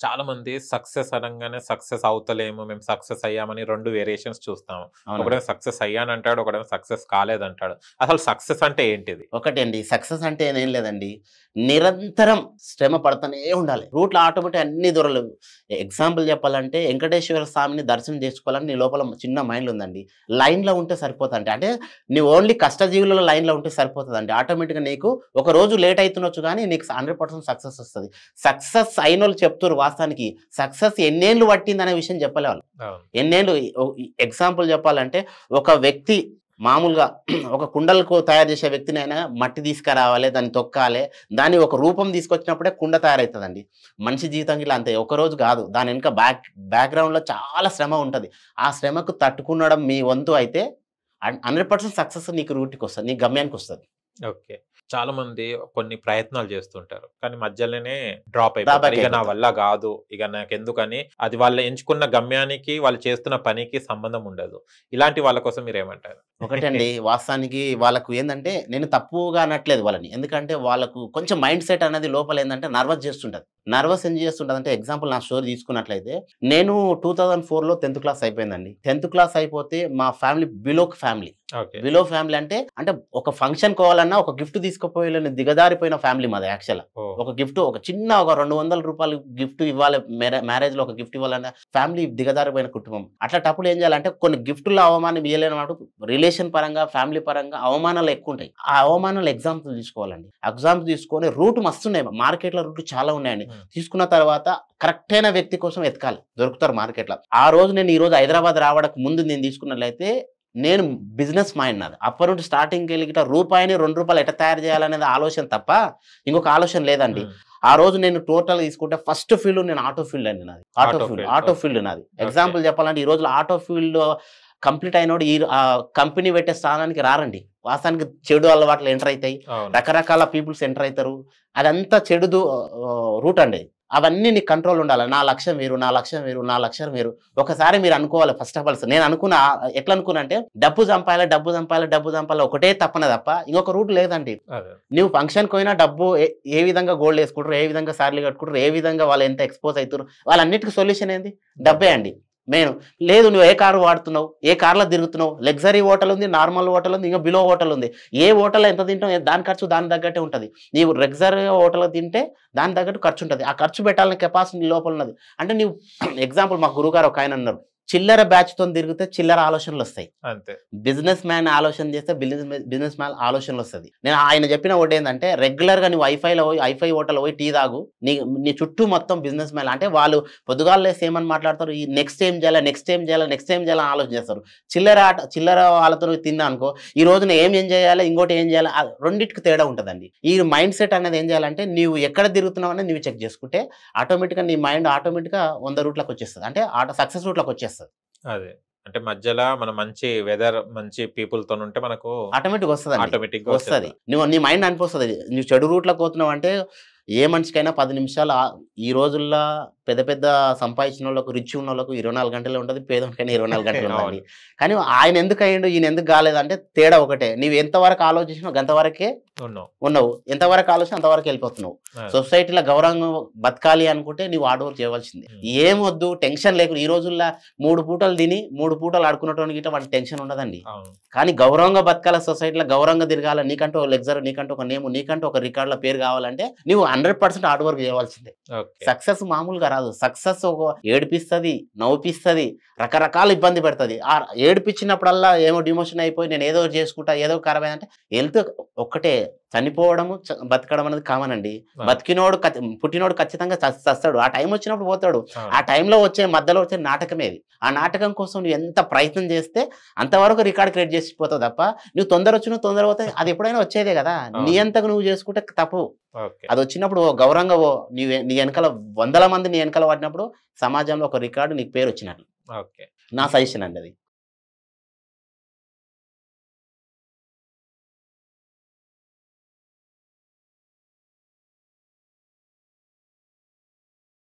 చాలా మంది సక్సెస్ అనంగానే సక్సెస్ అవుతలేము, మేము సక్సెస్ అయ్యామని 2 వేరియేషన్స్ చూస్తాము. అవునండి. ఒకడేమో సక్సెస్ అయ్యానంటాడు, ఒకడేమో సక్సెస్ కాలేదంటాడు. అసలు సక్సెస్ అంటే ఏంటిది? ఒకటండి, సక్సెస్ అంటే ఏం లేదండి. నిరంతరం శ్రమ పడుతూనే ఉండాలి. రూట్‌లో ఆటోమేటిక్ అన్ని దొరలవు. ఎగ్జాంపుల్ చెప్పాలంటే వెంకటేశ్వర స్వామిని దర్శనం చేసుకోవాలని నీ లోపల చిన్న మైండ్‌లో ఉందండి. లైన్‌లో ఉంటే సరిపోతండి. అంటే నీవు ఓన్లీ కష్టజీవులలో లైన్‌లో ఉంటే సరిపోతదండి. ఆటోమేటిక్‌గా నీకు ఒక రోజు లేట్ అయితుండొచ్చు గానీ నీకు 100% సక్సెస్ వస్తది. సక్సెస్ అయినోళ్ళు చెప్తుర్రు వాస్తవానికి. సక్సెస్ ఎన్నేళ్ళు పట్టిందనే విషయం చెప్పలే వాళ్ళు. అవును. ఎన్నేళ్ళు ఎగ్జాంపుల్ చెప్పాలంటే ఒక వ్యక్తి మామూలుగా ఒక కుండలకు తయారు చేసే వ్యక్తిని ఆయన మట్టి తీసుకురావాలి, దాన్ని తొక్కాలి, దాన్ని ఒక రూపం తీసుకొచ్చినప్పుడే కుండ తయారవుతుందండి. మనిషి జీవితం ఇలా అంతే, ఒకరోజు కాదు. దాని వెనుక బ్యాక్‌గ్రౌండ్‌లో చాలా శ్రమ ఉంటది. ఆ శ్రమకు తట్టుకునడం మీ వంతు అయితే 100% సక్సెస్ నీకు రూట్‌కొస్తది. నీ గమ్యానికొస్తది. ఓకే. చాలా మంది కొన్ని ప్రయత్నాలు చేస్తుంటారు. కానీ మధ్యలోనే డ్రాప్ డ్రాబ్యాక్ అయిపోతారు. ఇక నా అయిపోతారు. వల్ల గాదు, ఇక నాకెందుకని అది వాళ్ళు ఎంచుకున్న గమ్యానికి, వాళ్ళు చేస్తున్న పనికి సంబంధం ఉండదు. ఇలాంటి వాళ్ళ కోసం మీరేమంటారు? ఒకటండి, వాస్తవానికి వాళ్ళకు ఏందంటే నేను తప్పుగా అనట్లేదు వాళ్ళని. ఎందుకంటే వాళ్ళకు కొంచెం మైండ్ సెట్ అనేది లోపల ఏందంటే నర్వస్ చేస్తుంటది. నర్వస్ ఎందుకు చేస్తుంటదంటే ఎగ్జాంపుల్ నా స్టోరీ తీసుకున్నట్లయితే నేను 2004లో 10థ్ క్లాస్ అయిపోయిందండి. 10థ్ క్లాస్ అయిపోతే మా family family. Okay. Below family అంటే ఒక ఫంక్షన్ కోవాలన్నా ఒక గిఫ్ట్ తీసుకుపోయలేని దిగజారిపోయిన ఫ్యామిలీ మాది యాక్చువల్‌గా. ఓహ్! ఒక గిఫ్ట్ ఒక చిన్న ఒక ₹200 గిఫ్ట్ ఇవ్వాలి, మ్యారేజ్‌లో ఒక గిఫ్ట్ ఇవ్వాలన్న ఫ్యామిలీ దిగజారిపోయిన కుటుంబం. అట్లాటప్పుడు ఏం చేయాలంటే కొన్ని గిఫ్ట్‌లో అవమానం ఇయ్యలేనప్పుడు రిలేషన్ పరంగా, ఫ్యామిలీ పరంగా అవమానాలు ఎక్కువుంటాయి. ఆ అవమానాలు ఎగ్జాంపుల్ తీసుకోవాలండి. ఎగ్జాంపుల్ తీసుకొని రూట్ మస్తున్నాయి. మార్కెట్‌లో రూట్ చాలా ఉన్నాయండి. తీసుకున్న తర్వాత కరెక్ట్ అయిన వ్యక్తి కోసం ఎతకాలి. దొరుకుతారు మార్కెట్‌లో. ఆ రోజు నేను ఈ రోజు హైదరాబాద్ రావడానికి ముందు నేను తీసుకున్నట్లయితే నేను బిజినెస్ మైండ్ నాది. అప్పటి నుండి స్టార్టింగ్‌కెళ్ళి గిట్ట రూపాయిని ₹2 ఎట్ట తయారు చేయాలనేది ఆలోచన తప్ప ఇంకొక ఆలోచన లేదండి. ఆ రోజు నేను టోటల్‌గా తీసుకుంటే ఫస్ట్ ఫీల్డ్ నేను ఆటో ఫీల్డ్ అండి నాది. ఆటో ఫీల్డ్ నాది. ఎగ్జాంపుల్ చెప్పాలంటే ఈ రోజుల్లో ఆటో ఫీల్డ్ కంప్లీట్ అయినోడు కంపెనీ పెట్టే స్థానానికి రారండి. వాస్తవానికి చెడు అలవాట్లు ఎంటర్ అయితాయి. అవును. రకరకాల పీపుల్స్ ఎంటర్ అయితారు. అదంతా చెడుదు రూట్ అండి. అవన్నీ నీకు కంట్రోల్ ఉండాలి. నా లక్ష్యం వేరు, నా లక్ష్యం వేరు, నా లక్ష్యం వేరు. ఒకసారి మీరు అనుకోవాలి ఫస్ట్ ఆఫ్ ఆల్. నేను అనుకున్న ఎట్లా అనుకున్నా అంటే డబ్బు సంపాయాలి, డబ్బు సంపాయాలి, డబ్బు సంపాయాలి ఒకటే తపన తప్ప ఇంకొక రూట్ లేదండి. అదే. నువ్వు ఫంక్షన్‌కి పోయినా డబ్బు ఏ విధంగా గోల్డ్ ఏసుకుంటారు, ఏ విధంగా సారీలు కట్టుకుంటారు, ఏ విధంగా వాళ్ళు ఎంత ఎక్స్‌పోజ్ అయితుర్రు, వాళ్ళన్నిటికి సొల్యూషన్ ఏంది? డబ్బే అండి మెయిన్. లేదు నువ్వు ఏ కారు వాడుతున్నావు, ఏ కార్‌లో తిరుగుతున్నావు, లగ్జరీ హోటల్ ఉంది, నార్మల్ హోటల్ ఉంది, ఇంకా బిలో హోటల్ ఉంది. ఏ హోటల్‌లో ఎంత తింటావు దాని ఖర్చు దానికి తగ్గట్టే ఉంటది. నీవు లగ్జరీ హోటల్‌లో తింటే దానికి తగ్గట్టు ఖర్చు ఉంటది. ఆ ఖర్చు పెట్టాలని కెపాసిటీ నీ లోపల ఉన్నది. అంటే నీవు ఎగ్జాంపుల్ మా గురువుగారు ఒకాయన అన్నారు. చిల్లర బ్యాచ్‌తోని తిరిగితే చిల్లర ఆలోచనలొస్తాయి. అంతే. బిజినెస్ మ్యాన్ ఆలోచన చేస్తే బిజినెస్ మ్యాన్ ఆలోచనలొస్తది. నేను ఆయన చెప్పిన ఒకటేందంటే రెగ్యులర్‌గా నువ్వు హైఫై హోటల్‌లో పోయి టీ తాగు. నీ చుట్టూ మొత్తం బిజినెస్ మ్యాన్. అంటే వాళ్ళు పొద్దుగాల లేసి ఏమని మాట్లాడతారు, ఈ నెక్స్ట్ ఏం చేయాలా, నెక్స్ట్ ఏం చేయాలా, నెక్స్ట్ ఏం చేయాలా అని ఆలోచన చేస్తారు. చిల్లర వాళ్ళతో తిన్నా అనుకో, ఈ రోజు నేను ఏం చేయాలి, ఇంకోటి ఏం చేయాలి, రెండిటికి తేడా ఉంటదండి. ఈ మైండ్ సెట్ అనేది ఏం చేయాలంటే నీవు ఎక్కడ తిరుగుతున్నావు అనేది నువ్వు చెక్ చేసుకుంటే ఆటోమేటిక్‌గా నీ మైండ్ ఆటోమేటిక్‌గా 100 రూట్‌లోకి వచ్చేస్తది. అంటే సక్సెస్ రూట్‌లోకి వచ్చేస్తది. అదే. అంటే మధ్యలో మనం మంచి వెదర్, మంచి పీపుల్‌తోనుంటే మనకు ఆటోమేటిక్‌గా వస్తదండి. ఆటోమేటిక్‌గా వస్తది. నీ మైండ్ అనిపిస్తది. నువ్వు చెడు రూట్‌లోకి పోతున్నావంటే ఏ మనిషికైనా 10 నిమిషాలు ఈ రోజుల్లో పెద్ద సంపాదించినోళ్ళకు, రిచ్ ఉన్నోళ్ళకు 24 గంటలే ఉంటది. పేదోనికైనా 24 గంటలు ఉంటది. కానీ ఆయన ఎందుకు అయ్యిండు, ఈయన ఎందుకు కాలేదంటే తేడా ఒకటే. నీవు ఎంతవరకు ఆలోచించినావు గంతవరకే ఉన్నావు. ఎంతవరకు ఆలోచన అంతవరకు వెళ్ళిపోతున్నావు. సొసైటీలో గౌరవంగా బతకాలి అనుకుంటే నీవు హార్డ్ వర్క్ చేయవలసిందే. ఏమొద్దు టెన్షన్ లేకుండా. ఈ రోజుల్లో 3 పూటలు తిని 3 పూటలు ఆడుకున్నటువంటి గిట్ట వాడికి టెన్షన్ ఉండదండి. కానీ గౌరవంగా బతకాల, సొసైటీలో గౌరవంగా తిరగాల, నీకంటూ ఒక లెక్చర్, నీకంటూ ఒక నేమ్, నీకంటూ ఒక రికార్డుల పేరు కావాలంటే నువ్వు 100% హార్డ్ వర్క్ చేయవలసిందే. సక్సెస్ మామూలుగా రాదు. సక్సెస్ ఒక ఏడిపిస్తది, నవ్వుపిస్తది, రకరకాల ఇబ్బంది పెడతది. ఆ ఏడిపించినప్పుడల్లా ఏమో డిమోషన్ అయిపోయి నేను ఏదో చేసుకుంటా, ఏదో ఖరాబ్ అంటే హెల్త్ ఒక్కటే. చనిపోవడము, బతకడం అనేది కామన్ అండి. పుట్టినోడు ఖచ్చితంగా చస్తాడు. ఆ టైం వచ్చినప్పుడు పోతాడు. ఆ టైంలో మధ్యలో వచ్చే నాటకమేది. ఆ నాటకం కోసం నువ్వు ఎంత ప్రయత్నం చేస్తే అంతవరకు రికార్డ్ క్రియేట్ చేసిపోతావు తప్ప నువ్వు తొందర పోతే అది ఎప్పుడైనా వచ్చేదే కదా. నీ అంతకు నువ్వు చేసుకుంటే తప్పు. అది వచ్చినప్పుడు గౌరవంగా నీ వెనకాల 100 మంది నీ వెనకాల పడినప్పుడు సమాజంలో ఒక రికార్డు నీకు పేరు వచ్చినట్లు. నా సజెషన్ అండి అది.